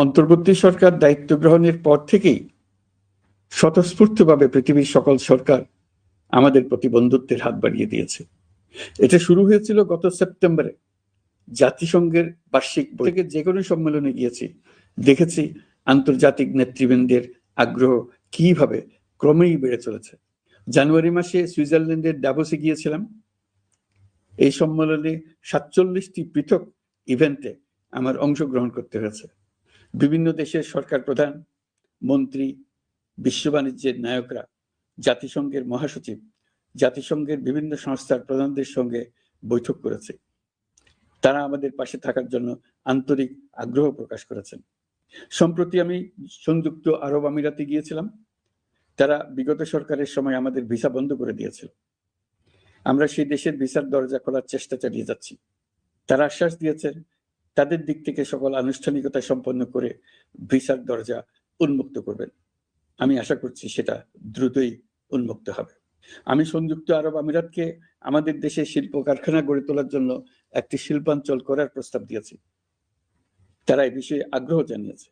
অন্তর্বর্তী সরকার দায়িত্ব গ্রহণের পর থেকেই স্বতঃস্ফূর্তভাবে পৃথিবীর সকল সরকার আমাদের প্রতি বন্ধুত্বের হাত বাড়িয়ে দিয়েছে। এটা শুরু হয়েছিল গত সেপ্টেম্বরে জাতিসংঘের বার্ষিক থেকে যে কোনো সম্মেলনে গিয়েছি, দেখেছি আন্তর্জাতিক নেতৃবৃন্দের আগ্রহ কিভাবে ক্রমেই বেড়ে চলেছে। জানুয়ারি মাসে সুইজারল্যান্ডের ডাভোসে গিয়েছিলাম। এই সম্মেলনে 47টি পৃথক ইভেন্টে আমার অংশগ্রহণ করতে হয়েছে। বিভিন্ন দেশের সরকার প্রধান, মন্ত্রী, বিশ্ব বাণিজ্যের নায়করা, জাতিসংঘের মহাসচিব, জাতিসংঘের বিভিন্ন সংস্থার প্রধানদের সঙ্গে বৈঠক করেছে। তারা আমাদের পাশে থাকার জন্য আন্তরিক আগ্রহ প্রকাশ করেছেন। সম্প্রতি আমি সংযুক্ত আরব আমিরাতে গিয়েছিলাম। তারা বিগত সরকারের সময় আমাদের ভিসা বন্ধ করে দিয়েছিল। আমরা সেই দেশের ভিসার দরজা খোলার চেষ্টা চালিয়ে যাচ্ছি। তারা আশ্বাস দিয়েছেন তাদের দিক থেকে সকল আনুষ্ঠানিকতা সম্পন্ন করে ভিসার দরজা উন্মুক্ত করবেন। আমি আশা করছি সেটা দ্রুতই উন্মুক্ত হবে। আমি সংযুক্ত আরব আমিরাতকে আমাদের দেশে শিল্প কারখানা গড়ে তোলার জন্য একটি শিল্পাঞ্চল করার প্রস্তাব দিয়েছি। তারা এই বিষয়ে আগ্রহ জানিয়েছে।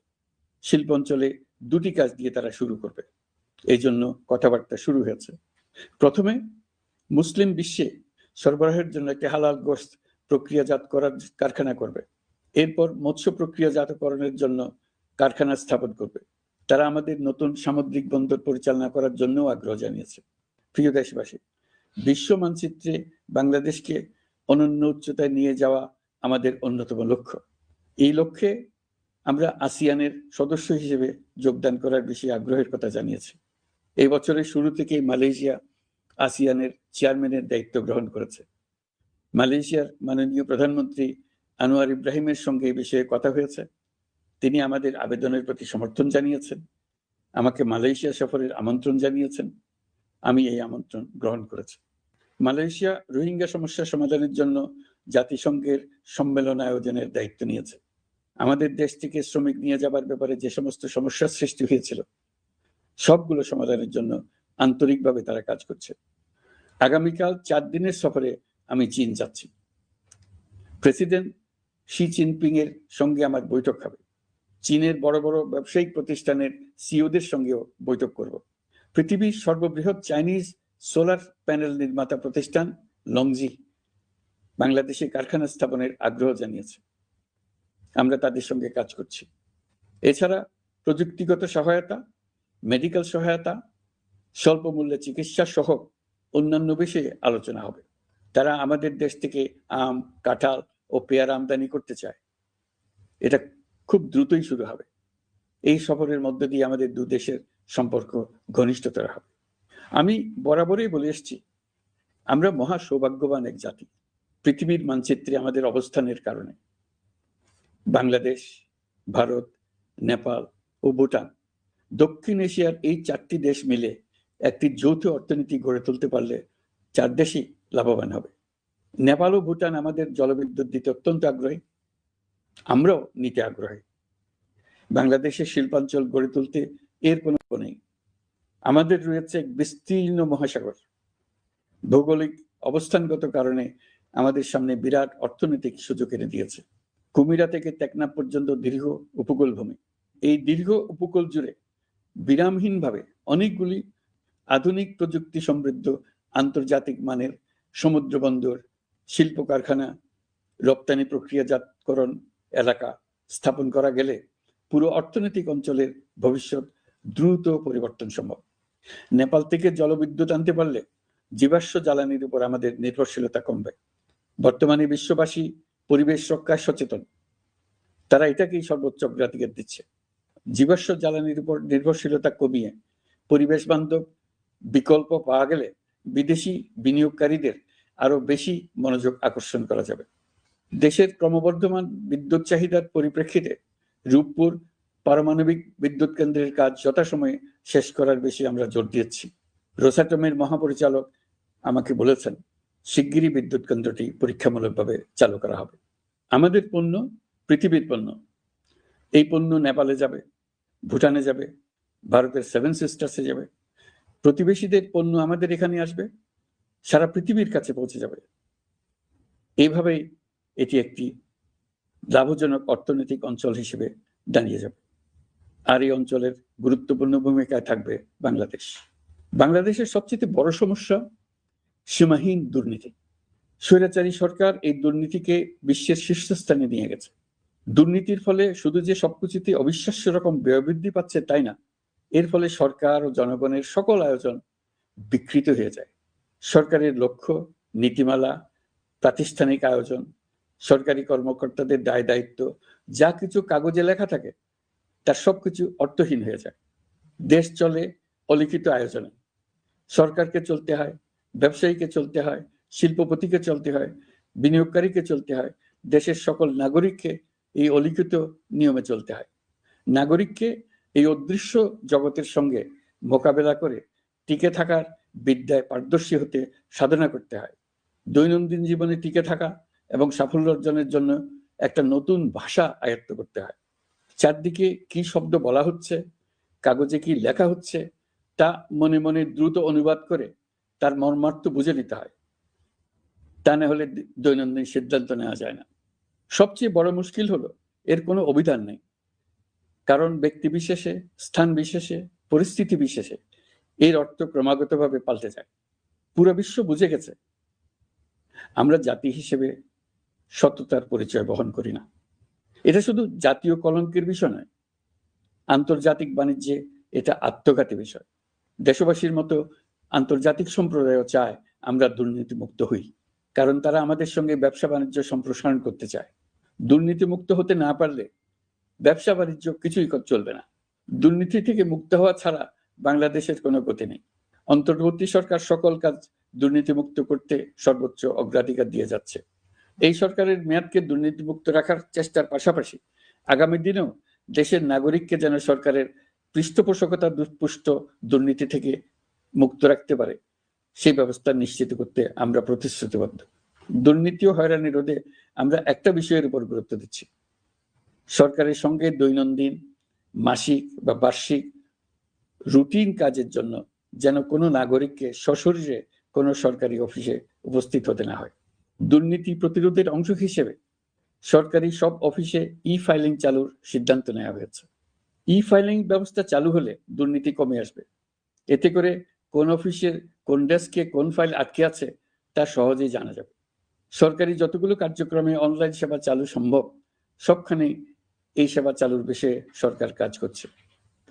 শিল্পাঞ্চলে দুটি কাজ দিয়ে তারা শুরু করবে, এই জন্য কথাবার্তা শুরু হয়েছে। প্রথমে মুসলিম বিশ্বে সরবরাহের জন্য একটি হালাল গোশত প্রক্রিয়াজাত করার কারখানা করবে। এরপর মৎস্য প্রক্রিয়াজাতকরণের জন্য কারখানা স্থাপন করবে। তারা আমাদের নতুন সামুদ্রিক বন্দর পরিচালনা করার জন্য আগ্রহ জানিয়েছে। প্রিয় দেশবাসী, বিশ্ব মানচিত্রে বাংলাদেশকে অনন্য উচ্চতায় নিয়ে যাওয়া আমাদের অন্যতম লক্ষ্য। এই লক্ষ্যে আমরা আসিয়ানের সদস্য হিসেবে যোগদান করার বিষয়ে আগ্রহের কথা জানিয়েছি। এই বছরের শুরু থেকেই মালয়েশিয়া আসিয়ানের চেয়ারম্যানের দায়িত্ব গ্রহণ করেছে। মালয়েশিয়ার মাননীয় প্রধানমন্ত্রী আনোয়ার ইব্রাহিমের সঙ্গে এই বিষয়ে কথা হয়েছে। তিনি আমাদের আবেদনের প্রতি সমর্থন জানিয়েছেন, আমাকে মালয়েশিয়া সফরের আমন্ত্রণ জানিয়েছেন। আমি এই আমন্ত্রণ গ্রহণ করেছি। মালয়েশিয়া রোহিঙ্গা সমস্যা সমাধানের জন্য জাতিসংঘের সম্মেলন আয়োজনের দায়িত্ব নিয়েছে। আমাদের দেশ থেকে শ্রমিক নিয়ে যাবার ব্যাপারে যে সমস্ত সমস্যার সৃষ্টি হয়েছিল সবগুলো সমাধানের জন্য আন্তরিকভাবে তারা কাজ করছে। আগামীকাল 4 দিনের সফরে আমি চীন যাচ্ছি। প্রেসিডেন্ট শি জিনপিং এর সঙ্গে আমার বৈঠক হবে। চীনের বড় বড় ব্যবসায়িক প্রতিষ্ঠানের সিইওদের সঙ্গেও বৈঠক করব। পৃথিবীর সর্ববৃহৎ চাইনিজ সোলার প্যানেল নির্মাতা প্রতিষ্ঠান লংজি বাংলাদেশে কারখানা স্থাপনের আগ্রহ জানিয়েছে। আমরা তাদের সঙ্গে কাজ করছি। এছাড়া প্রযুক্তিগত সহায়তা, মেডিকেল সহায়তা, স্বল্প মূল্যে চিকিৎসা সহ অন্যান্য বিষয়ে আলোচনা হবে। তারা আমাদের দেশ থেকে আম, কাঁঠাল ও পেয়ারা আমদানি করতে চায়। এটা খুব দ্রুতই শুরু হবে। এই সফরের মধ্য দিয়ে আমাদের দু দেশের সম্পর্ক ঘনিষ্ঠতর হবে। আমি বরাবরই বলে এসেছি, আমরা মহা সৌভাগ্যবান এক জাতি। পৃথিবীর মানচিত্রে আমাদের অবস্থানের কারণে বাংলাদেশ, ভারত, নেপাল ও ভুটান, দক্ষিণ এশিয়ার এই 4টি দেশ মিলে একটি যৌথ অর্থনীতি গড়ে তুলতে পারলে 4 দেশই লাভবান হবে। নেপাল ও ভুটান আমাদের জলবিদ্যুৎ দিতে অত্যন্ত আগ্রহী, আমরাও নিতে আগ্রহী। বাংলাদেশের শিল্পাঞ্চল গড়ে তুলতে এর কোনো নেই। আমাদের রয়েছে এক বিস্তীর্ণ মহাসাগর। ভৌগোলিক অবস্থানগত কারণে আমাদের সামনে বিরাট অর্থনৈতিক সুযোগ এনে দিয়েছে। কুমিরা থেকে টেকনাফ পর্যন্ত দীর্ঘ উপকূল ভূমি। এই দীর্ঘ উপকূল জুড়ে বিরামহীনভাবে অনেকগুলি আধুনিক প্রযুক্তি সমৃদ্ধ আন্তর্জাতিক মানের সমুদ্র বন্দর, শিল্প কারখানা, রপ্তানি প্রক্রিয়াজাতকরণ এলাকা স্থাপন করা গেলে পুরো অর্থনৈতিক অঞ্চলের ভবিষ্যৎ দ্রুত পরিবর্তন সম্ভব। নেপাল থেকে জলবিদ্যুৎ আনতে পারলে জীবাশ্ম জ্বালানির উপর আমাদের নির্ভরশীলতা কমবে। বর্তমানে বিশ্ববাসী পরিবেশ রক্ষায় সচেতন, তারা এটাকেই সর্বোচ্চ অগ্রাধিকার দিচ্ছে। জীবাশ্ম জ্বালানির উপর নির্ভরশীলতা কমিয়ে পরিবেশ বান্ধব বিকল্প পাওয়া গেলে বিদেশি বিনিয়োগকারীদের আরো বেশি মনোযোগ আকর্ষণ করা যাবে। দেশের ক্রমবর্ধমান বিদ্যুৎ চাহিদার পরিপ্রেক্ষিতে রূপপুর পারমাণবিক বিদ্যুৎ কেন্দ্রের কাজ যথাসময়ে শেষ করার বিষয়ে আমরা জোর দিয়েছি। রোসাটমের মহাপরিচালক আমাকে বলেছেন শিগগিরই বিদ্যুৎ কেন্দ্রটি পরীক্ষামূলকভাবে চালু করা হবে। আমাদের পণ্য পৃথিবীর পণ্য। এই পণ্য নেপালে যাবে, ভুটানে যাবে, ভারতের 7 সিস্টার্সে যাবে। প্রতিবেশীদের পণ্য আমাদের এখানে আসবে, সারা পৃথিবীর কাছে পৌঁছে যাবে। এইভাবেই এটি একটি লাভজনক অর্থনৈতিক অঞ্চল হিসেবে দাঁড়িয়ে যাবে। আর এই অঞ্চলের গুরুত্বপূর্ণ ভূমিকায় থাকবে বাংলাদেশ। বাংলাদেশের সবচেয়ে বড় সমস্যা সীমাহীন দুর্নীতি। স্বৈরাচারী সরকার এই দুর্নীতিকে বিশ্বের শীর্ষস্থানে নিয়ে গেছে। দুর্নীতির ফলে শুধু যে সবকিছুতে অবিশ্বাস্য রকম ব্যয় বৃদ্ধি পাচ্ছে তাই না, এর ফলে সরকার ও জনগণের সকল আয়োজন বিকৃত হয়ে যায়। সরকারের লক্ষ্য, নীতিমালা, প্রাতিষ্ঠানিক আয়োজন, সরকারি কর্মকর্তাদের দায় দায়িত্ব, যা কিছু কাগজে লেখা থাকে তার সবকিছু অর্থহীন হয়ে যায়। দেশ চলে অলিখিত আয়োজনে। সরকারকে চলতে হয়, ব্যবসায়ীকে চলতে হয়, শিল্পপতিকে চলতে হয়, বিনিয়োগকারীকে চলতে হয়, দেশের সকল নাগরিককে এই অলিখিত নিয়মে চলতে হয়। নাগরিককে এই অদৃশ্য জগতের সঙ্গে মোকাবেলা করে টিকে থাকার বিদ্যায় পারদর্শী হতে সাধনা করতে হয়। দৈনন্দিন জীবনে টিকে থাকা এবং সাফল্য অর্জনের জন্য একটা নতুন ভাষা আয়ত্ত করতে হয়। চারদিকে কি শব্দ বলা হচ্ছে, কাগজে কি লেখা হচ্ছে, তা মনে মনে দ্রুত অনুবাদ করে তার মর্মার্থ বুঝে নিতে হয়। তা না হলে দৈনন্দিন সিদ্ধান্ত নেওয়া যায় না। সবচেয়ে বড় মুশকিল হলো এর কোনো অভিধান নেই। কারণ ব্যক্তি বিশেষে, স্থান বিশেষে, পরিস্থিতি বিশেষে এর অর্থ ক্রমাগতভাবে পাল্টে যায়। পুরো বিশ্ব বুঝে গেছে আমরা জাতি হিসেবে সততার পরিচয় বহন করি না। এটা শুধু জাতীয় কলঙ্কের বিষয় নয়, আন্তর্জাতিক বাণিজ্যে এটা আত্মঘাতী বিষয়। দেশবাসীর মতো আন্তর্জাতিক সম্প্রদায়ও চায় আমরা দুর্নীতিমুক্ত হই, কারণ তারা আমাদের সঙ্গে ব্যবসা বাণিজ্য সম্প্রসারণ করতে চায়। দুর্নীতিমুক্ত হতে না পারলে ব্যবসা বাণিজ্য কিছুই চলবে না। দুর্নীতি থেকে মুক্ত হওয়া ছাড়া বাংলাদেশের কোনো গতি নেই। অন্তর্বর্তী সরকার সকল কাজ দুর্নীতিমুক্ত করতে সর্বোচ্চ অগ্রাধিকার দিয়ে যাচ্ছে। এই সরকারের মেয়াদকে দুর্নীতিমুক্ত রাখার চেষ্টার পাশাপাশি আগামী দিনেও দেশের নাগরিককে যেন সরকারের পৃষ্ঠপোষকতা দুষ্পুষ্ট দুর্নীতি থেকে মুক্ত রাখতে পারে সেই ব্যবস্থা নিশ্চিত করতে আমরা প্রতিশ্রুতিবদ্ধ। দুর্নীতি ও হয়রানি রোধে আমরা একটা বিষয়ের উপর গুরুত্ব দিচ্ছি। সরকারের সঙ্গে দৈনন্দিন, মাসিক বা বার্ষিক রুটিন কাজের জন্য যেন কোনো নাগরিককে সশরীরে কোনো সরকারি অফিসে উপস্থিত হতে না হয়। দুর্নীতি প্রতিরোধের অংশ হিসেবে সরকারি সব অফিসে ই-ফাইলিং চালুর সিদ্ধান্ত নেওয়া হয়েছে। ই-ফাইলিং ব্যবস্থা চালু হলে দুর্নীতি কমে আসবে। এতে করে কোন অফিসের কোন ডেস্কে কোন ফাইল আটকে আছে তা সহজেই জানা যাবে। সরকারি যতগুলো কার্যক্রমে অনলাইন সেবা চালু সম্ভব সবখানে এই সেবা চালুর বিষয়ে সরকার কাজ করছে।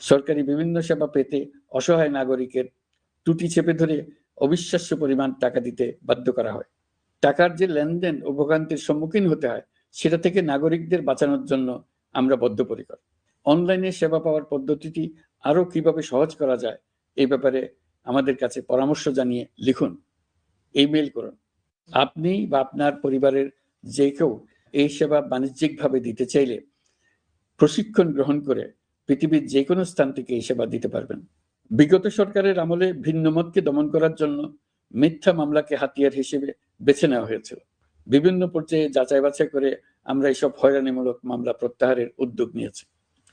সরকারি বিভিন্ন সেবা পেতে অসহায় নাগরিকের ত্রুটি চেপে ধরে অবিশ্বাস্য পরিমাণ টাকা দিতে বাধ্য করা হয়। টাকার যে লেনদেন ও ভোগান্তির সম্মুখীন হতে হয় সেটা থেকে নাগরিকদের বাঁচানোর জন্য আমরা বদ্ধপরিকর। অনলাইনে সেবা পাওয়ার পদ্ধতিটি আরো কিভাবে সহজ করা যায় এই ব্যাপারে আমাদের কাছে পরামর্শ জানিয়ে লিখুন, ইমেইল করুন। আপনি বা আপনার পরিবারের যে কেউ এই সেবা বাণিজ্যিকভাবে দিতে চাইলে প্রশিক্ষণ গ্রহণ করে পৃথিবীর যে কোনো স্থান থেকে এই সেবা দিতে পারবেন। বিগত সরকারের আমলে ভিন্ন মতকে দমন করার জন্য মিথ্যা মামলাকে হাতিয়ার হিসেবে বেছে নেওয়া হয়েছিল। বিভিন্ন পর্যায়ে যাচাই বাছাই করে আমরা এইসব হয়রানিমূলক মামলা প্রত্যাহারের উদ্যোগ নিয়েছি।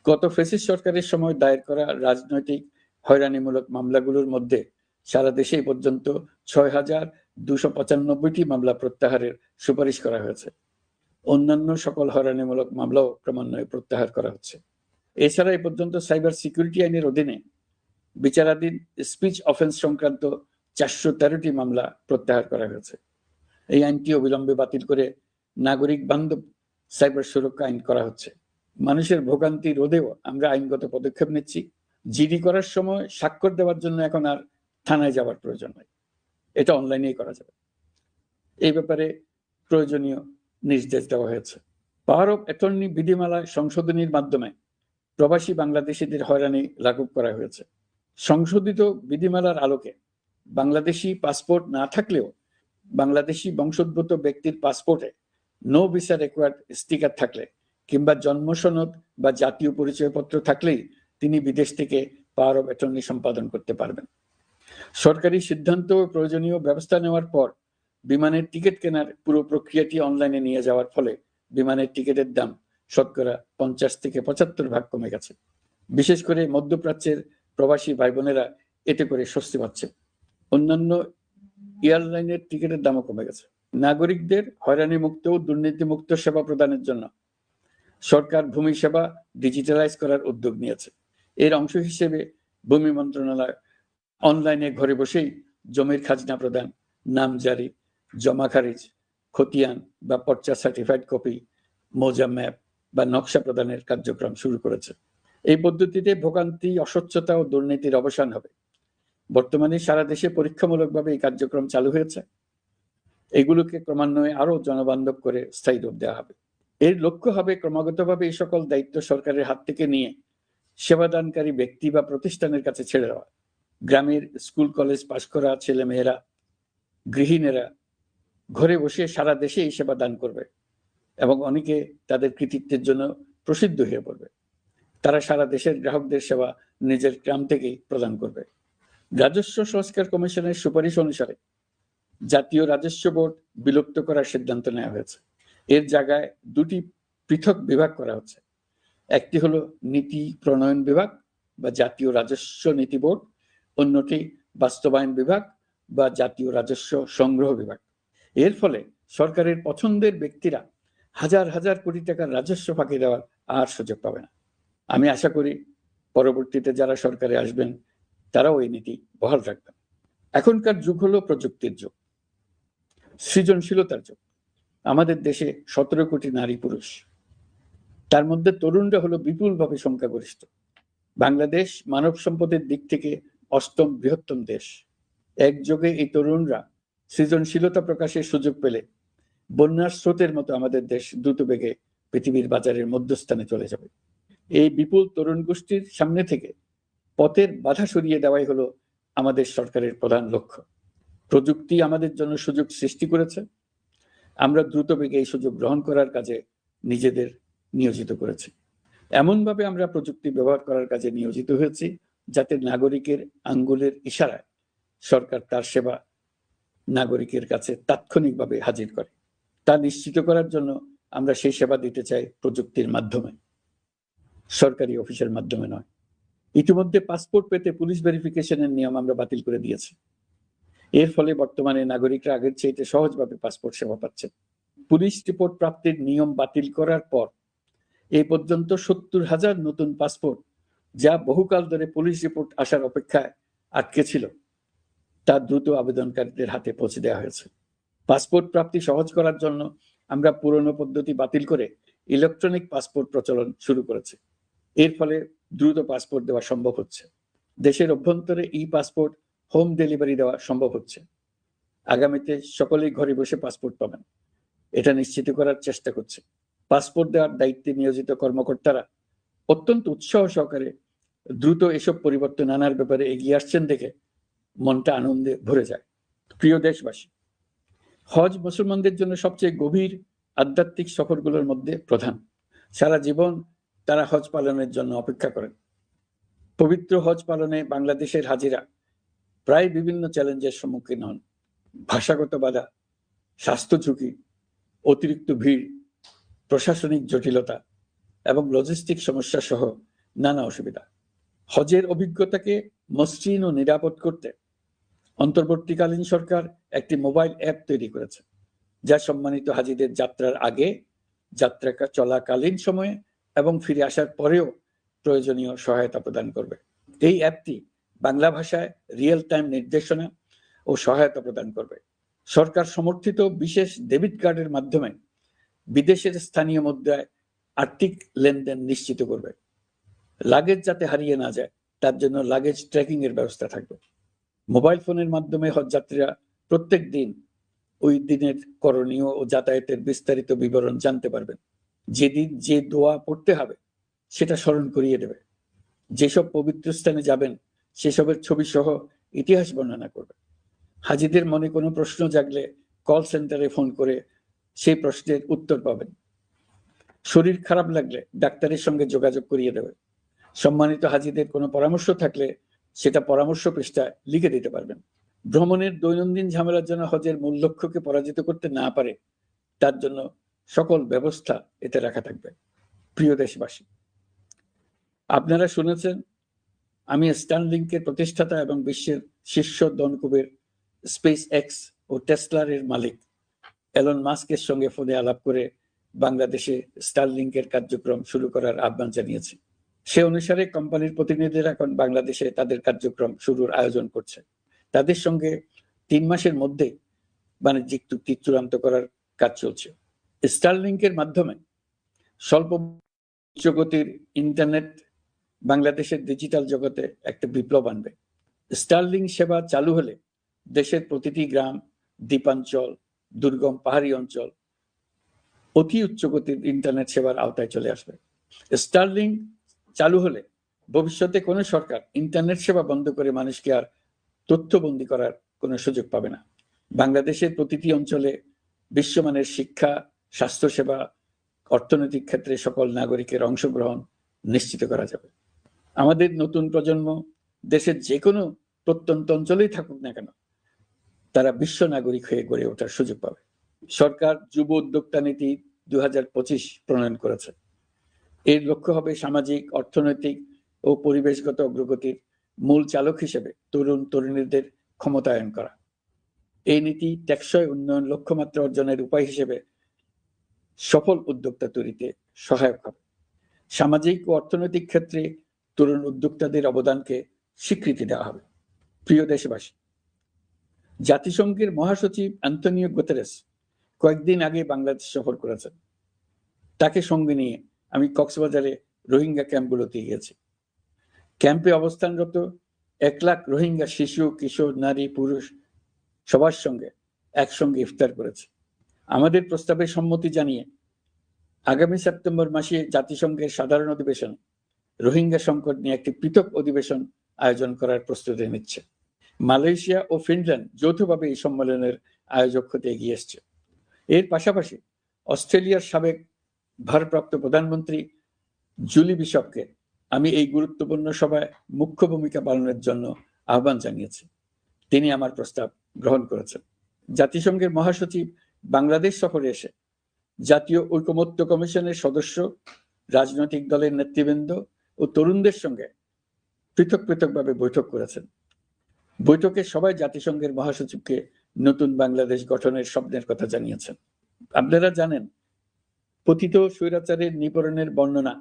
গত ফ্যাসিস্ট সরকারের সময় দায়ের করা রাজনৈতিক হয়রানিমূলক মামলাগুলোর মধ্যে সারা দেশে পর্যন্ত ৬,২৯৫টি মামলা প্রত্যাহারের সুপারিশ করা হয়েছে। অন্যান্য সকল হয়রানিমূলক মামলাও ক্রমান্বয়ে প্রত্যাহার করা হচ্ছে। এছাড়া এ পর্যন্ত সাইবার সিকিউরিটি আইনের অধীনে বিচারাধীন স্পিচ অফেন্স সংক্রান্ত ৪১৩টি মামলা প্রত্যাহার করা হয়েছে। এই আইনটি অবিলম্বে বাতিল করে নাগরিক বান্ধব সাইবার সুরক্ষা আইন করা হচ্ছে। মানুষের ভোগান্তি রোধেও আমরা আইনগত পদক্ষেপ নিচ্ছি। জিডি করার সময় স্বাক্ষর দেওয়ার জন্য এখন আর থানায় যাওয়ার প্রয়োজন নাই, এটা অনলাইনেই করা যাবে। এই ব্যাপারে প্রয়োজনীয় নির্দেশ দেওয়া হয়েছে। পাওয়ার অফ অ্যাটর্নি বিধিমালা সংশোধনীর মাধ্যমে প্রবাসী বাংলাদেশিদের হয়রানি লাঘব করা হয়েছে। সংশোধিত বিধিমালার আলোকে বাংলাদেশি পাসপোর্ট না থাকলেও বাংলাদেশি বংশোদ্ভূত ব্যক্তির পাসপোর্টে নো ভিসা রিকোয়ার্ড স্টিকার থাকলে কিংবা জন্ম সনদ বা জাতীয় পরিচয়পত্র থাকলেই তিনি বিদেশ থেকে পাওয়ার অফ অ্যাটর্নি সম্পাদন করতে পারবেন। সরকারি সিদ্ধান্ত ও প্রয়োজনীয় ব্যবস্থা নেওয়ার পর বিমানের টিকিট কেনার পুরো প্রক্রিয়াটি অনলাইনে নিয়ে যাওয়ার ফলে বিমানের টিকিটের দাম শতকরা ৫০ থেকে ৭৫% কমে গেছে। বিশেষ করে মধ্যপ্রাচ্যের প্রবাসী ভাই বোনেরা এতে করে স্বস্তি পাচ্ছে। অন্যান্য এয়ারলাইনের টিকিটের দামও কমে গেছে। নাগরিকদের হয়রানি মুক্ত ও দুর্নীতি মুক্ত সেবা প্রদানের জন্য সরকার ভূমি সেবা ডিজিটালাইজ করার উদ্যোগ নিয়েছে। এর অংশ হিসেবে ভূমি মন্ত্রণালয় অনলাইনে ঘরে বসেই জমির খাজনা প্রদান, নাম জারি, জমা খারিজ, খতিয়ান বা পর্চা সার্টিফাইড কপি, মৌজা ম্যাপ বা নকশা প্রদানের কার্যক্রম শুরু করেছে। এই পদ্ধতিতে ভোগান্তি, অস্বচ্ছতা ও দুর্নীতির অবসান হবে। বর্তমানে সারা দেশে পরীক্ষামূলকভাবে এই কার্যক্রম চালু হয়েছে। এগুলোকে ক্রমান্বয়ে আরো জনবান্ধব করে স্থায়ী রূপ দেওয়া হবে। এর লক্ষ্য হবে ক্রমাগতভাবে এই সকল দায়িত্ব সরকারের হাত থেকে নিয়ে সেবাদানকারী ব্যক্তি বা প্রতিষ্ঠানের কাছে ছেড়ে দেওয়া। গ্রামের স্কুল কলেজ পাশ করা ছেলে মেয়েরা, গৃহিণীরা ঘরে বসে সারা দেশে এই সেবা দান করবে এবং অনেকে তাদের কৃতিত্বের জন্য প্রসিদ্ধ হয়ে পড়বে। তারা সারা দেশের গ্রাহকদের সেবা নিজের গ্রাম থেকেই প্রদান করবে। রাজস্ব সংস্কার কমিশনের সুপারিশ অনুসারে জাতীয় রাজস্ব বোর্ড বিলুপ্ত করার সিদ্ধান্ত নেওয়া হয়েছে। এর জায়গায় দুটি পৃথক বিভাগ করা হচ্ছে। একটি হলো নীতি প্রণয়ন বিভাগ বা জাতীয় রাজস্ব নীতি বোর্ড, অন্যটি বাস্তবায়ন বিভাগ বা জাতীয় রাজস্ব সংগ্রহ বিভাগ। এর ফলে সরকারের পছন্দের ব্যক্তিরা হাজার হাজার কোটি টাকার রাজস্ব ফাঁকি দেওয়ার আর সুযোগ পাবে না। আমি আশা করি পরবর্তীতে যারা সরকারে আসবেন তারাও এই নীতি বহাল রাখবেন। এখনকার যুগ হলো প্রযুক্তির যুগ, সৃজনশীলতার যুগ। আমাদের দেশে 17 কোটি নারী পুরুষ, তার মধ্যে তরুণরা হলো বিপুলভাবে সংখ্যাগরিষ্ঠ। বাংলাদেশ মানব সম্পদের দিক থেকে 8ম বৃহত্তম দেশ। একযোগে এই তরুণরা সৃজনশীলতা প্রকাশের সুযোগ পেলে বন্যার স্রোতের মতো আমাদের দেশ দ্রুত বেগে পৃথিবীর বাজারের মধ্যস্থানে চলে যাবে। এই বিপুল তরুণ গোষ্ঠীর সামনে থেকে পথের বাধা সরিয়ে দেওয়াই হলো আমাদের সরকারের প্রধান লক্ষ্য। প্রযুক্তি আমাদের জন্য সুযোগ সৃষ্টি করেছে, আমরা দ্রুত বেগে এই সুযোগ গ্রহণ করার কাজে নিজেদের নিয়োজিত করেছি। এমনভাবে আমরা প্রযুক্তি ব্যবহার করার কাজে নিয়োজিত হয়েছি যাতে নাগরিকের আঙ্গুলের ইশারায় সরকার তার সেবা নাগরিকের কাছে তাৎক্ষণিকভাবে হাজির করে। তা নিশ্চিত করার জন্য আমরা সেই সেবা দিতে চাই প্রযুক্তির মাধ্যমে, সরকারি অফিসের মাধ্যমে নয়। ইতিমধ্যে পাসপোর্ট পেতে পুলিশ ভেরিফিকেশনের নিয়ম আমরা বাতিল করে দিয়েছি। এর ফলে বর্তমানে নাগরিকরা আগের চাইতে সহজভাবে পাসপোর্ট সেবা পাচ্ছেন। পুলিশ রিপোর্ট প্রাপ্তির নিয়ম বাতিল করার পর এই পর্যন্ত 70,000 নতুন পাসপোর্ট, যা বহুকাল ধরে পুলিশ রিপোর্ট আসার অপেক্ষায় আটকে ছিল, তা দ্রুত আবেদনকারীদের হাতে পৌঁছে দেওয়া হয়েছে। পাসপোর্ট প্রাপ্তি সহজ করার জন্য আমরা পুরনো পদ্ধতি বাতিল করে ইলেকট্রনিক পাসপোর্ট প্রচলন শুরু করেছি। এর ফলে দ্রুত পাসপোর্ট দেওয়া সম্ভব হচ্ছে। দেশের অভ্যন্তরে ই পাসপোর্ট হোম ডেলিভারি দেওয়া সম্ভব হচ্ছে। আগামীতে সকলেই ঘরে বসে পাসপোর্ট পাবেন, এটা নিশ্চিত করার চেষ্টা করছে। পাসপোর্ট দেওয়ার দায়িত্বে নিয়োজিত কর্মকর্তারা অত্যন্ত উৎসাহ সহকারে দ্রুত এসব পরিবর্তন আনার ব্যাপারে এগিয়ে আসছেন দেখে মনটা আনন্দে ভরে যায়। প্রিয় দেশবাসী, হজ মুসলমানদের জন্য সবচেয়ে গভীর আধ্যাত্মিক সফরগুলোর মধ্যে প্রধান। সারা জীবন তারা হজ পালনের জন্য অপেক্ষা করেন। পবিত্র হজ পালনে বাংলাদেশের হাজিরা প্রায় বিভিন্ন চ্যালেঞ্জের সম্মুখীন হন। ভাষাগত বাধা, স্বাস্থ্য ঝুঁকি, অতিরিক্ত ভিড়, প্রশাসনিক জটিলতা এবং লজিস্টিক সমস্যা সহ নানা অসুবিধা। হজের অভিজ্ঞতাকে মসৃণ ও নিরাপদ করতে অন্তর্বর্তীকালীন সরকার একটি মোবাইল অ্যাপ তৈরি করেছে, যা সম্মানিত হাজিদের যাত্রার আগে, যাত্রা চলাকালীন সময়ে এবং ফিরে আসার পরেও প্রয়োজনীয় সহায়তা প্রদান করবে। এই অ্যাপটি বাংলা ভাষায় রিয়েল টাইম নির্দেশনা ও সহায়তা প্রদান করবে। সরকার সমর্থিত বিশেষ ডেবিট কার্ডের মাধ্যমে বিদেশের স্থানীয় মুদ্রায় আর্থিক লেনদেন নিশ্চিত করবে। লাগেজ যাতে হারিয়ে না যায় তার জন্য লাগেজ ট্র্যাকিং এর ব্যবস্থা থাকবে। মোবাইল ফোনের মাধ্যমে হজযাত্রীরা প্রত্যেক দিন ওই দিনের করণীয় ও যাতায়াতের বিস্তারিত বিবরণ জানতে পারবেন। যেদিন যে দোয়া পড়তে হবে সেটা স্মরণ করিয়ে দেবে। যেসব পবিত্র স্থানে যাবেন সেসবের ছবি সহ ইতিহাস বর্ণনা করবে। হাজিদের মনে কোনো প্রশ্ন জাগলে কল সেন্টারে ফোন করে সেই প্রশ্নের উত্তর পাবেন। শরীর খারাপ লাগলে ডাক্তারের সঙ্গে যোগাযোগ করিয়ে দেবে। সম্মানিত হাজিদের কোনো পরামর্শ থাকলে সেটা পরামর্শ পৃষ্ঠায় লিখে দিতে পারবেন। ভ্রমণের দৈনন্দিন ঝামেলার জন্য হজের মূল লক্ষ্যকে পরাজিত করতে না পারে তার জন্য সকল ব্যবস্থা এতে রাখা থাকবে। প্রিয় দেশবাসী, আপনারা শুনেছেন আমি স্টারলিংকের প্রতিষ্ঠাতা এবং বিশ্বের শীর্ষ ধনকুবের স্পেস এক্স ও টেসলার এর মালিক এলন মাস্কের সঙ্গে ফোনে আলাপ করে বাংলাদেশে স্টারলিংকের কার্যক্রম শুরু করার আহ্বান জানিয়েছে। সে অনুসারে কোম্পানির প্রতিনিধিরা এখন বাংলাদেশে তাদের কার্যক্রম শুরুর আয়োজন করছে। তাদের সঙ্গে 3 মাসের মধ্যে বাণিজ্যিক চুক্তি চূড়ান্ত করার কাজ চলছে। স্টারলিংকের মাধ্যমে স্বল্প উচ্চগতির ইন্টারনেট বাংলাদেশের ডিজিটাল জগতে একটা বিপ্লব আনবে। স্টারলিংক সেবা চালু হলে দেশের প্রতিটি গ্রাম, দ্বীপাঞ্চল, দুর্গম পাহাড়ি অঞ্চল অতি উচ্চগতির ইন্টারনেট সেবার আওতায় চলে আসবে। স্টারলিংক চালু হলে ভবিষ্যতে কোনো সরকার ইন্টারনেট সেবা বন্ধ করে মানুষকে আর তথ্যবন্দী করার কোনো সুযোগ পাবে না। বাংলাদেশের প্রতিটি অঞ্চলে বিশ্বমানের শিক্ষা, স্বাস্থ্যসেবা, অর্থনৈতিক ক্ষেত্রে সকল নাগরিকের অংশগ্রহণ নিশ্চিত করা যাবে। আমাদের নতুন প্রজন্ম দেশের যে কোনো প্রত্যন্ত অঞ্চলেই থাকুক না কেন, তারা বিশ্ব নাগরিক হয়ে গড়ে ওঠার সুযোগ পাবে। সরকার যুব উদ্যোক্তা নীতি 2025 প্রণয়ন করেছে। এর লক্ষ্য হবে সামাজিক, অর্থনৈতিক ও পরিবেশগত অগ্রগতির মূল চালক হিসেবে তরুণ তরুণীদের ক্ষমতায়ন করা। এই নীতি টেকসই উন্নয়ন লক্ষ্যমাত্রা অর্জনের উপায় হিসেবে সফল উদ্যোক্তা তৈরিতে সহায়ক হবে। সামাজিক ও অর্থনৈতিক ক্ষেত্রে তরুণ উদ্যোক্তাদের অবদানকে স্বীকৃতি দেওয়া হবে। প্রিয় দেশবাসী, জাতিসংঘের মহাসচিব আন্তোনিও গুতেরেস কয়েকদিন আগে বাংলাদেশ সফর করেছেন। তাকে সঙ্গে নিয়ে আমি কক্সবাজারে রোহিঙ্গা ক্যাম্পগুলোতে গিয়েছি। ক্যাম্পে অবস্থানরত 1 লাখ রোহিঙ্গা শিশু, কিশোর, নারী, পুরুষ সবার সঙ্গে একসঙ্গে ইফতার করেছে। আমাদের প্রস্তাবে সম্মতি জানিয়ে আগামী সেপ্টেম্বর মাসে জাতিসংঘের সাধারণ অধিবেশনে রোহিঙ্গা সংকট নিয়ে একটি পৃথক অধিবেশন আয়োজন করার প্রস্তুতি নিচ্ছে। মালয়েশিয়া ও ফিনল্যান্ড যৌথভাবে এই সম্মেলনের আয়োজক হতে এগিয়ে এসছে। এর পাশাপাশি অস্ট্রেলিয়ার সাবেক ভারপ্রাপ্ত প্রধানমন্ত্রী জুলি বিশপকে আমি এই গুরুত্বপূর্ণ সভায় মুখ্য ভূমিকা পালনের জন্য আহ্বান জানিয়েছি। তিনি আমার প্রস্তাব গ্রহণ করেছেন। জাতিসংঘের মহাসচিব বাংলাদেশ সফরে এসে জাতীয় ঐকমত্য কমিশনের সদস্য, রাজনৈতিক দলের নেতৃবৃন্দ ও তরুণদের সঙ্গে পৃথকভাবে বৈঠক করেছেন। বৈঠকে সবাই জাতিসংঘের মহাসচিবকে নতুন বাংলাদেশ গঠনের স্বপ্নের কথা জানিয়েছেন। আপনারা জানেন, পতিত স্বৈরাচারের নিপরণের বর্ণনা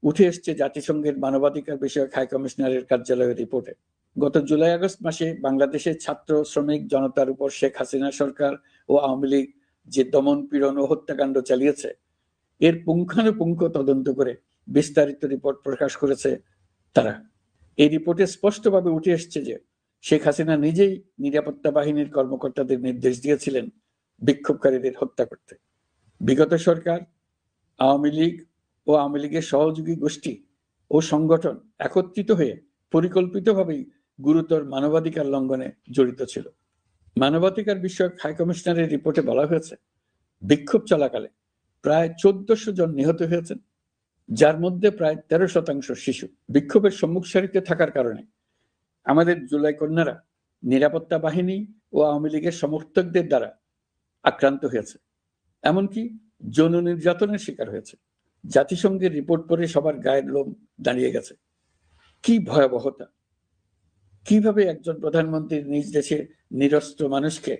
উঠে এসছে জাতিসংঘের মানবাধিকার বিষয়ক হাই কমিশনারের কার্যালয়ের রিপোর্টে। গত জুলাই-আগস্ট মাসে বাংলাদেশের ছাত্র, শ্রমিক জনতার উপর শেখ হাসিনা সরকার ও আওয়ামী লীগ যে দমন, পীড়ন ও হত্যাকাণ্ড চালিয়েছে, এর পুঙ্খানুপুঙ্খ তদন্ত করে বিস্তারিত রিপোর্ট প্রকাশ করেছে তারা। এই রিপোর্টে স্পষ্টভাবে উঠে এসছে যে শেখ হাসিনা নিজেই নিরাপত্তা বাহিনীর কর্মকর্তাদের নির্দেশ দিয়েছিলেন বিক্ষোভকারীদের হত্যা করতে। বিগত সরকার, আওয়ামী লীগ ও আওয়ামী লীগের সহযোগী গোষ্ঠী ও সংগঠন একত্রিত হয়ে পরিকল্পিতভাবেই গুরুতর মানবাধিকার লঙ্ঘনে জড়িত ছিল। মানবাধিকার বিষয়ক হাই কমিশনারের রিপোর্টে বলা হয়েছে, বিক্ষোভ চলাকালে প্রায় 1400 জন নিহত হয়েছেন, যার মধ্যে প্রায় 13% শিশু। বিক্ষোভের সম্মুখ সারিতে থাকার কারণে আমাদের জুলাই কন্যারা নিরাপত্তা বাহিনী ও আওয়ামী লীগের সমর্থকদের দ্বারা আক্রান্ত হয়েছে, এমনকি যৌন নির্যাতনের শিকার হয়েছে। জাতিসংঘের রিপোর্ট পড়ে সবার গায়ের লোম দাঁড়িয়ে গেছে। কি ভয়াবহতা! কিভাবে একজন প্রধানমন্ত্রী নিজ দেশে নিরস্ত্র মানুষকে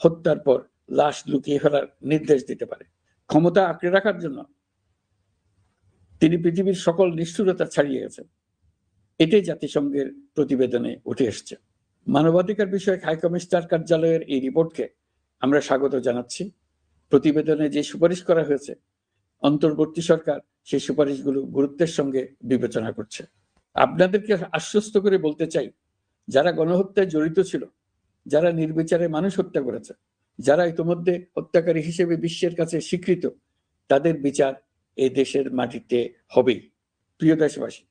হত্যার পর লাশ লুকিয়ে ফেলার নির্দেশ দিতে পারে? ক্ষমতা আঁকড়ে রাখার জন্য তিনি পৃথিবীর সকল নিষ্ঠুরতা ছাড়িয়ে গেছেন। এটাই জাতিসংঘের প্রতিবেদনে উঠে এসছে। মানবাধিকার বিষয়ক হাই কমিশনার কার্যালয়ের এই রিপোর্টকে আমরা স্বাগত জানাচ্ছি। প্রতিবেদনে যে সুপারিশ করা হয়েছে, অন্তর্বর্তী সরকার সেই সুপারিশগুলো গুরুত্বের সঙ্গে বিবেচনা করছে। আপনাদেরকে আশ্বস্ত করে বলতে চাই, যারা গণহত্যায় জড়িত ছিল, যারা নির্বিচারে মানুষ হত্যা করেছে, যারা ইতিমধ্যে হত্যাকারী হিসেবে বিশ্বের কাছে স্বীকৃত, তাদের বিচার এই দেশের মাটিতে হবেই। প্রিয় দেশবাসী,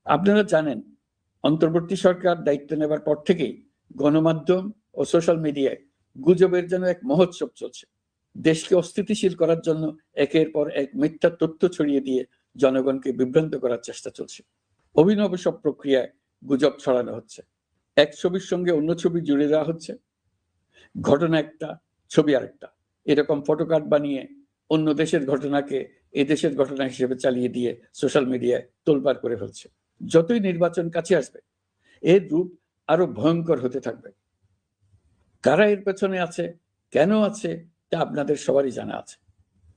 আপনারা জানেন, অন্তর্বর্তী সরকার দায়িত্ব নেবার পর থেকেই গণমাধ্যম ও সোশ্যাল মিডিয়ায় গুজবের যেন এক মহোৎসব চলছে। দেশকে অস্থিতিশীল করার জন্য একের পর এক মিথ্যা তথ্য ছড়িয়ে দিয়ে জনগণকে বিভ্রান্ত করার চেষ্টা চলছে। অভিনব সব প্রক্রিয়ায় গুজব ছড়ানো হচ্ছে। এক ছবির সঙ্গে অন্য ছবি জুড়ে দেওয়া হচ্ছে, ঘটনা একটা, ছবি আরেকটা। এরকম ফটোকার্ড বানিয়ে অন্য দেশের ঘটনাকে এ দেশের ঘটনা হিসেবে চালিয়ে দিয়ে সোশ্যাল মিডিয়ায় তোলপাড় করে ফেলছে। যতই নির্বাচন কাছে আসবে, এর রূপ আরো ভয়ঙ্কর হতে থাকবে। কারা এর পেছনে আছে, কেন আছে, তা আপনাদের সবারই জানা আছে।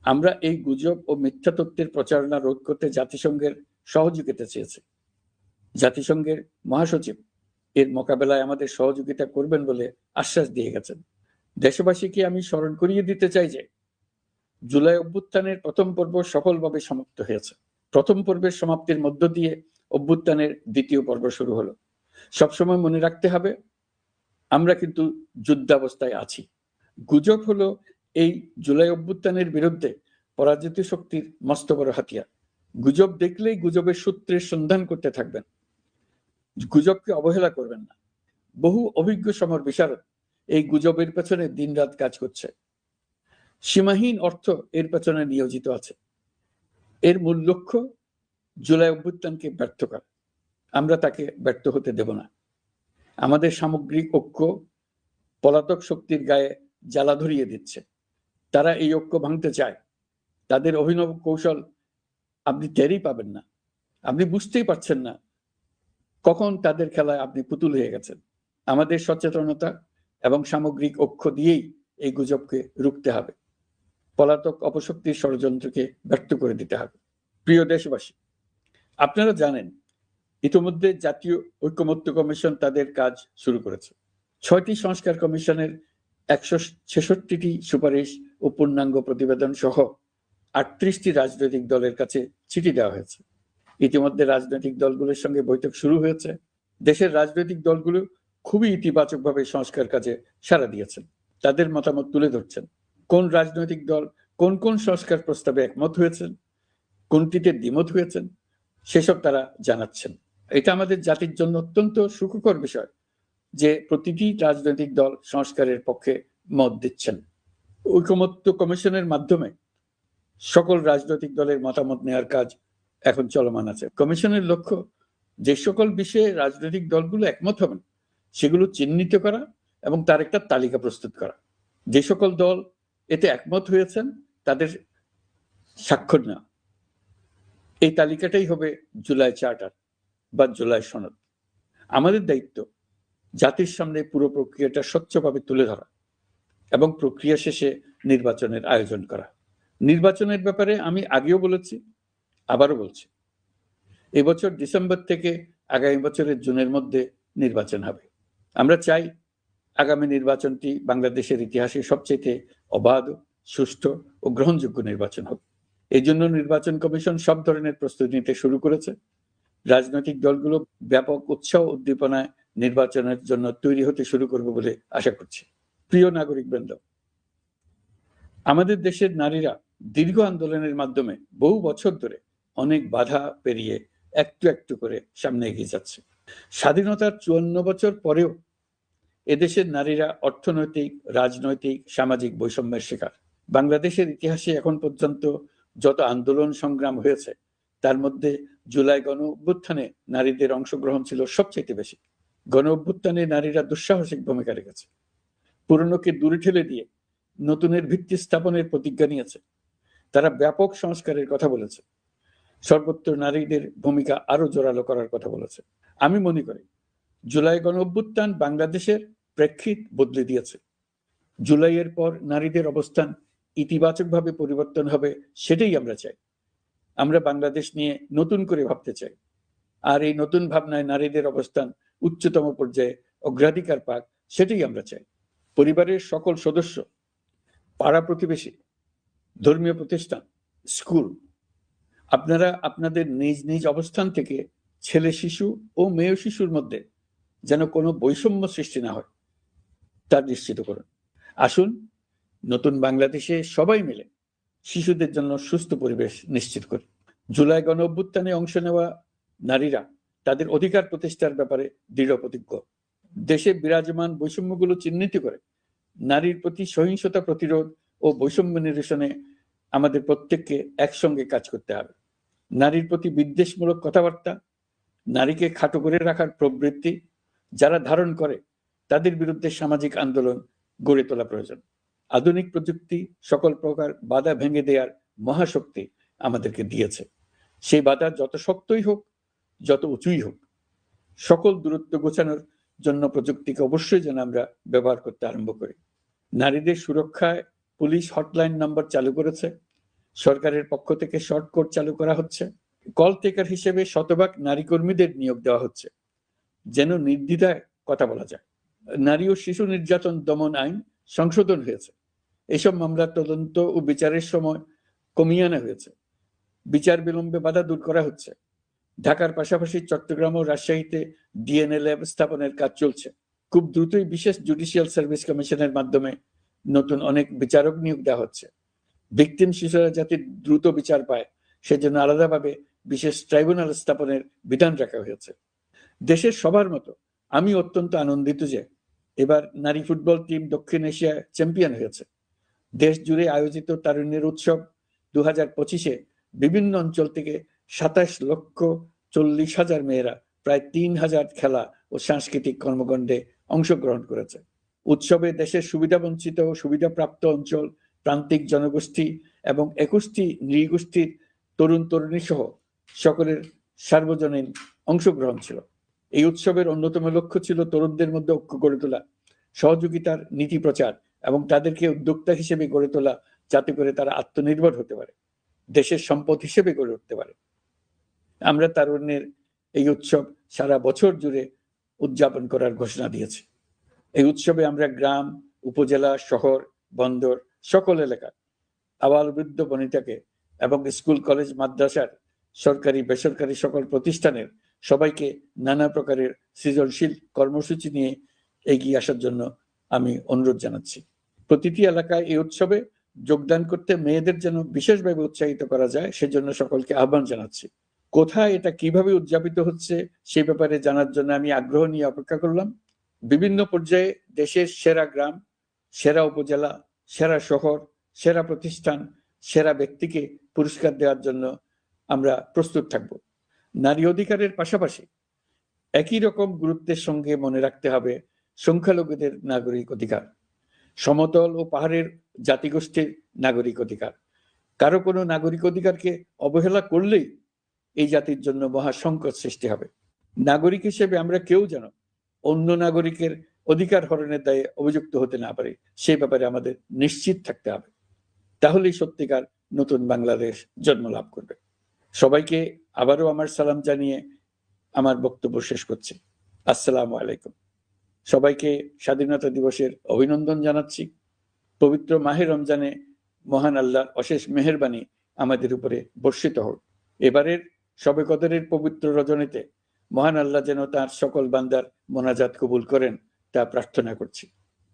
আমরা এই গুজব ও মিথ্যা তথ্যের প্রচারণা রোধ করতে জাতিসংঘের সহযোগিতা চেয়েছি। জাতিসংঘের মহাসচিব এর মোকাবেলায় আমাদের সহযোগিতা করবেন বলে আশ্বাস দিয়ে গেছেন। দেশবাসীকে আমি স্মরণ করিয়ে দিতে চাই যে জুলাই অভ্যুত্থানের প্রথম পর্ব সফলভাবে সমাপ্ত হয়েছে। প্রথম পর্বের সমাপ্তির মধ্য দিয়ে অভ্যুত্থানের দ্বিতীয় পর্ব শুরু হলো। সবসময় মনে রাখতে হবে, আমরা কিন্তু যুদ্ধাবস্থায় আছি। গুজব হলো এই জুলাই অভ্যুত্থানের বিরুদ্ধে পরাজিত শক্তির মস্ত বড় হাতিয়ার। গুজব দেখলেই গুজবের সূত্রের সন্ধান করতে থাকবেন, গুজবকে অবহেলা করবেন না। বহু অভিজ্ঞ সমর বিশারদ এই গুজবের পেছনে দিনরাত কাজ করছে। সীমাহীন অর্থ এর পেছনে নিয়োজিত আছে। এর মূল লক্ষ্য জুলাই অভ্যুত্থানকে ব্যর্থ করা। আমরা তাকে ব্যর্থ হতে দেব না। আমাদের সামগ্রিক ঐক্য পলাতক শক্তির গায়ে জ্বালা ধরিয়ে দিচ্ছে। তারা এই ঐক্য ভাঙতে চায়। তাদের অভিনব কৌশল আপনি টেরই পাবেন না। আপনি বুঝতেই পারছেন না কখন তাদের খেলায় আপনি পুতুল হয়ে গেছেন। আমাদের সচেতনতা এবং সামগ্রিক ঐক্য দিয়েই এই গুজবকে রুখতে হবে। পলাতক অপশক্তির ষড়যন্ত্রকে ব্যর্থ করে দিতে হবে। প্রিয় দেশবাসী, আপনারা জানেন ইতিমধ্যে জাতীয় ঐকমত্য কমিশন তাদের কাজ শুরু করেছে। 6টি সংস্কার কমিশনের 166টি সুপারিশ ও পূর্ণাঙ্গ প্রতিবেদন সহ 38টি রাজনৈতিক দলের কাছে চিঠি দেওয়া হয়েছে। ইতিমধ্যে রাজনৈতিক দলগুলোর সঙ্গে বৈঠক শুরু হয়েছে। দেশের রাজনৈতিক দলগুলো খুবই ইতিবাচকভাবে সংস্কার কাজে সাড়া দিয়েছেন। তাদের মতামত তুলে ধরছেন। কোন রাজনৈতিক দল কোন কোন সংস্কার প্রস্তাবে একমত হয়েছেন, কোনটিতে দ্বিমত হয়েছেন, সেসব তারা জানাচ্ছেন। এটা আমাদের জাতির জন্য অত্যন্ত সুখকর বিষয় যে প্রতিটি রাজনৈতিক দল সংস্কারের পক্ষে মত দিচ্ছেন। ঐকমত্য কমিশনের মাধ্যমে সকল রাজনৈতিক দলের মতামত নেওয়ার কাজ এখন চলমান আছে। কমিশনের লক্ষ্য যে সকল বিষয়ে রাজনৈতিক দলগুলো একমত হবেন সেগুলো চিহ্নিত করা এবং তার একটা তালিকা প্রস্তুত করা। যে সকল দল এতে একমত হয়েছেন তাদের স্বাক্ষর নেওয়া। এই তালিকাটাই হবে জুলাই চার্টার বা জুলাই সনদ। আমাদের দায়িত্ব জাতির সামনে পুরো প্রক্রিয়াটা স্বচ্ছভাবে তুলে ধরা এবং প্রক্রিয়া শেষে নির্বাচনের আয়োজন করা। নির্বাচনের ব্যাপারে আমি আগেও বলেছি, আবারও বলছি, এবছর ডিসেম্বর থেকে আগামী বছরের জুনের মধ্যে নির্বাচন হবে। আমরা চাই আগামী নির্বাচনটি বাংলাদেশের ইতিহাসে সবচেয়ে অবাধ, সুষ্ঠু ও গ্রহণযোগ্য নির্বাচন হবে। এই জন্য নির্বাচন কমিশন সব ধরনের প্রস্তুতি নিতে শুরু করেছে। রাজনৈতিক দলগুলো ব্যাপক উৎসাহ উদ্দীপনায় নির্বাচনের জন্য তৈরি হতে শুরু করবে বলে আশা করছি। প্রিয় নাগরিকবৃন্দ, আমাদের দেশের নারীরা দীর্ঘ আন্দোলনের মাধ্যমে বহু বছর ধরে অনেক বাধা পেরিয়ে একটু একটু করে সামনে এগিয়ে যাচ্ছে। স্বাধীনতার 54 বছর পরেও এদেশের নারীরা অর্থনৈতিক, রাজনৈতিক, সামাজিক বৈষম্যের শিকার। বাংলাদেশের ইতিহাসে এখন পর্যন্ত যত আন্দোলন সংগ্রাম হয়েছে তার মধ্যে জুলাই গণ অভ্যুত্থানে নারীদের অংশগ্রহণ ছিল সবচেয়ে বেশি। গণ অভ্যুত্থানে নারীরা দুঃসাহসিক ভূমিকা রেখেছে। পুরনোকে দূরে ঠেলে দিয়ে নতুনের ভিত্তি স্থাপনের প্রতিজ্ঞা নিয়েছে। তারা ব্যাপক সংস্কারের কথা বলেছে। সর্বত্র নারীদের ভূমিকা আরো জোরালো করার কথা বলেছে। আমি মনে করি জুলাই গণ অভ্যুত্থান বাংলাদেশের প্রেক্ষিত বদলে দিয়েছে। জুলাইয়ের পর নারীদের অবস্থান ইতিবাচকভাবে পরিবর্তন হবে, সেটাই আমরা চাই। আমরা বাংলাদেশ নিয়ে নতুন করে ভাবতে চাই। আর এই নতুন ভাবনায় নারীদের অবস্থান উচ্চতম পর্যায়ে অগ্রাধিকার পাক, সেটাই আমরা চাই। পরিবারের সকল সদস্য, পাড়া প্রতিবেশী, ধর্মীয় প্রতিষ্ঠান, স্কুল, আপনারা আপনাদের নিজ নিজ অবস্থান থেকে ছেলে শিশু ও মেয়ে শিশুর মধ্যে যেন কোনো বৈষম্য সৃষ্টি না হয় তা নিশ্চিত করুন। আসুন নতুন বাংলাদেশে সবাই মিলে শিশুদের জন্য সুস্থ পরিবেশ নিশ্চিত করি। জুলাই গণ অভ্যুত্থানে অংশ নেওয়া নারীরা তাদের অধিকার প্রতিষ্ঠার ব্যাপারে দৃঢ় প্রতিজ্ঞ। দেশে বিরাজমান বৈষম্যগুলো চিহ্নিত করে নারীর প্রতি সহিংসতা প্রতিরোধ ও বৈষম্য নিরসনে আমাদের প্রত্যেককে একসঙ্গে কাজ করতে হবে। নারীর প্রতি বিদ্বেষমূলক কথাবার্তা, নারীকে খাটো করে রাখার প্রবৃত্তি যারা ধারণ করে তাদের বিরুদ্ধে সামাজিক আন্দোলন গড়ে তোলা প্রয়োজন। আধুনিক প্রযুক্তি সকল প্রকার বাধা ভেঙে দেওয়ার মহাশক্তি আমাদেরকে দিয়েছে। সেই বাধা যত শক্তই হোক, যত উঁচুই হোক, সকল দূরত্ব গোছানোর জন্য প্রযুক্তিকে অবশ্যই যেন আমরা ব্যবহার করতে আরম্ভ করি। নারীদের সুরক্ষায় পুলিশ হটলাইন নম্বর চালু করেছে। সরকারের পক্ষ থেকে শর্ট কোর্ট চালু করা হচ্ছে। কল টেকার হিসেবে শতভাগ নারী কর্মীদের নিয়োগ দেওয়া হচ্ছে, যেন নির্দ্বিধায় কথা বলা যায়। নারী ও শিশু নির্যাতন দমন আইন সংশোধন হয়েছে। এসব মামলার তদন্ত ও বিচারের সময় কমিয়ে আনা হয়েছে। বিচার বিলম্বে বাধা দূর করা হচ্ছে। ঢাকার পাশাপাশি চট্টগ্রাম ও রাজশাহীতে ডিএনএ ল্যাব স্থাপনের কাজ চলছে। খুব দ্রুতই বিশেষ জুডিশিয়াল সার্ভিস কমিশনের মাধ্যমে নতুন অনেক বিচারক নিয়োগ দেওয়া হচ্ছে। ভিকটিম শিশুরা যাতে দ্রুত বিচার পায় সেজন্য আলাদাভাবে বিশেষ ট্রাইব্যুনাল স্থাপনের বিধান রাখা হয়েছে। দেশের সবার মতো আমি অত্যন্ত আনন্দিত যে এবার নারী ফুটবল টিম দক্ষিণ এশিয়ায় চ্যাম্পিয়ন হয়েছে। দেশ জুড়ে আয়োজিত তারুণ্যের উৎসব 2025-এ বিভিন্ন অঞ্চল থেকে 27,40,000 মেয়েরা প্রায় 3,000 খেলা ও সাংস্কৃতিক কর্মকাণ্ডে অংশগ্রহণ করেছে। উৎসবে দেশের সুবিধাবঞ্চিত ও সুবিধাপ্রাপ্ত অঞ্চল, প্রান্তিক জনগোষ্ঠী এবং 21টি নৃগোষ্ঠীর তরুণ তরুণী সহ সকলের সার্বজনীন অংশগ্রহণ ছিল। এই উৎসবের অন্যতম লক্ষ্য ছিল তরুণদের মধ্যে ঐক্য গড়ে তোলা, সহযোগিতার নীতি প্রচার এবং তাদেরকে উদ্যোক্তা হিসেবে গড়ে তোলা, যাতে করে তারা আত্মনির্ভর হতে পারে, দেশের সম্পদ হিসেবে গড়ে উঠতে পারে। আমরা তারুণ্যের এই উৎসব সারা বছর জুড়ে উদযাপন করার ঘোষণা দিয়েছি। এই উৎসবে আমরা গ্রাম, উপজেলা, শহর, বন্দর সকল এলাকা, আবাল বৃদ্ধ বনিতাকে এবং স্কুল, কলেজ, মাদ্রাসার সরকারি বেসরকারি সকল প্রতিষ্ঠানের সবাইকে নানা প্রকারের সৃজনশীল কর্মসূচি নিয়ে এগিয়ে আসার জন্য আমি অনুরোধ জানাচ্ছি। প্রতিটি এলাকায় এই উৎসবে যোগদান করতে মেয়েদের যেন বিশেষভাবে উৎসাহিত করা যায় সেজন্য সকলকে আহ্বান জানাচ্ছি। কোথায় এটা কিভাবে উদযাপিত হচ্ছে সে ব্যাপারে জানার জন্য আমি আগ্রহ নিয়ে অপেক্ষা করলাম। বিভিন্ন পর্যায়ে দেশের সেরা গ্রাম, সেরা উপজেলা, সেরা শহর, সেরা প্রতিষ্ঠান, সেরা ব্যক্তিকে পুরস্কার দেওয়ার জন্য আমরা প্রস্তুত থাকব। নারী অধিকারের পাশাপাশি একই রকম গুরুত্বের সঙ্গে মনে রাখতে হবে সংখ্যালঘুদের নাগরিক অধিকার, সমতল ও পাহাড়ের জাতিগোষ্ঠীর নাগরিক অধিকার। কারো কোনো নাগরিক অধিকারকে অবহেলা করলেই এই জাতির জন্য মহা সংকট সৃষ্টি হবে। নাগরিক হিসেবে আমরা কেউ যেন অন্য নাগরিকের অধিকার হরণের দায়ে অভিযুক্ত হতে না পারি, সে ব্যাপারে আমাদের নিশ্চিত থাকতে হবে। তাহলেই সত্যিকার নতুন বাংলাদেশ জন্ম লাভ করবে। সবাইকে আবারও আমার সালাম জানিয়ে আমার বক্তব্য শেষ করছি। আসসালামু আলাইকুম। সবাইকে স্বাধীনতা দিবসের অভিনন্দন জানাচ্ছি। পবিত্র মাহে রমজানে মহান আল্লাহর অশেষ মেহেরবানি আমাদের উপরে বর্ষিত হোক। এবারের শবে কদরের পবিত্র রজনীতে মহান আল্লাহ যেন তার সকল বান্দার মোনাজাত কবুল করেন তা প্রার্থনা করছি।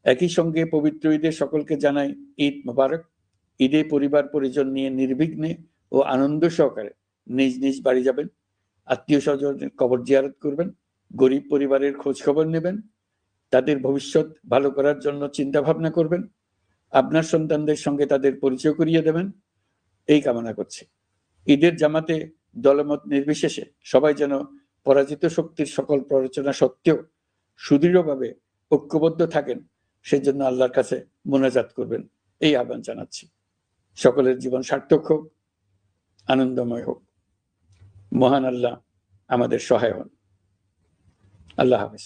একই সঙ্গে পবিত্র ঈদে সকলকে জানাই ঈদ মোবারক। ঈদে পরিবার পরিজন নিয়ে নির্বিঘ্নে ও আনন্দ সহকারে নিজ নিজ বাড়ি যাবেন, আত্মীয় স্বজনের কবর জিয়ারত করবেন, গরিব পরিবারের খোঁজ খবর নেবেন, তাদের ভবিষ্যৎ ভালো করার জন্য চিন্তা ভাবনা করবেন, আপনার সন্তানদের সঙ্গে তাদের পরিচয় করিয়ে দেবেন, এই কামনা করছি। ঈদের জামাতে দলমত নির্বিশেষে সবাই যেন পরাজিত শক্তির সকল প্ররোচনা সত্ত্বেও সুদৃঢ়ভাবে ঐক্যবদ্ধ থাকেন, সেজন্য আল্লাহর কাছে মোনাজাত করবেন, এই আহ্বান জানাচ্ছি। সকলের জীবন সার্থক হোক, আনন্দময় হোক। মহান আল্লাহ আমাদের সহায় হন। আল্লাহ হাফেজ।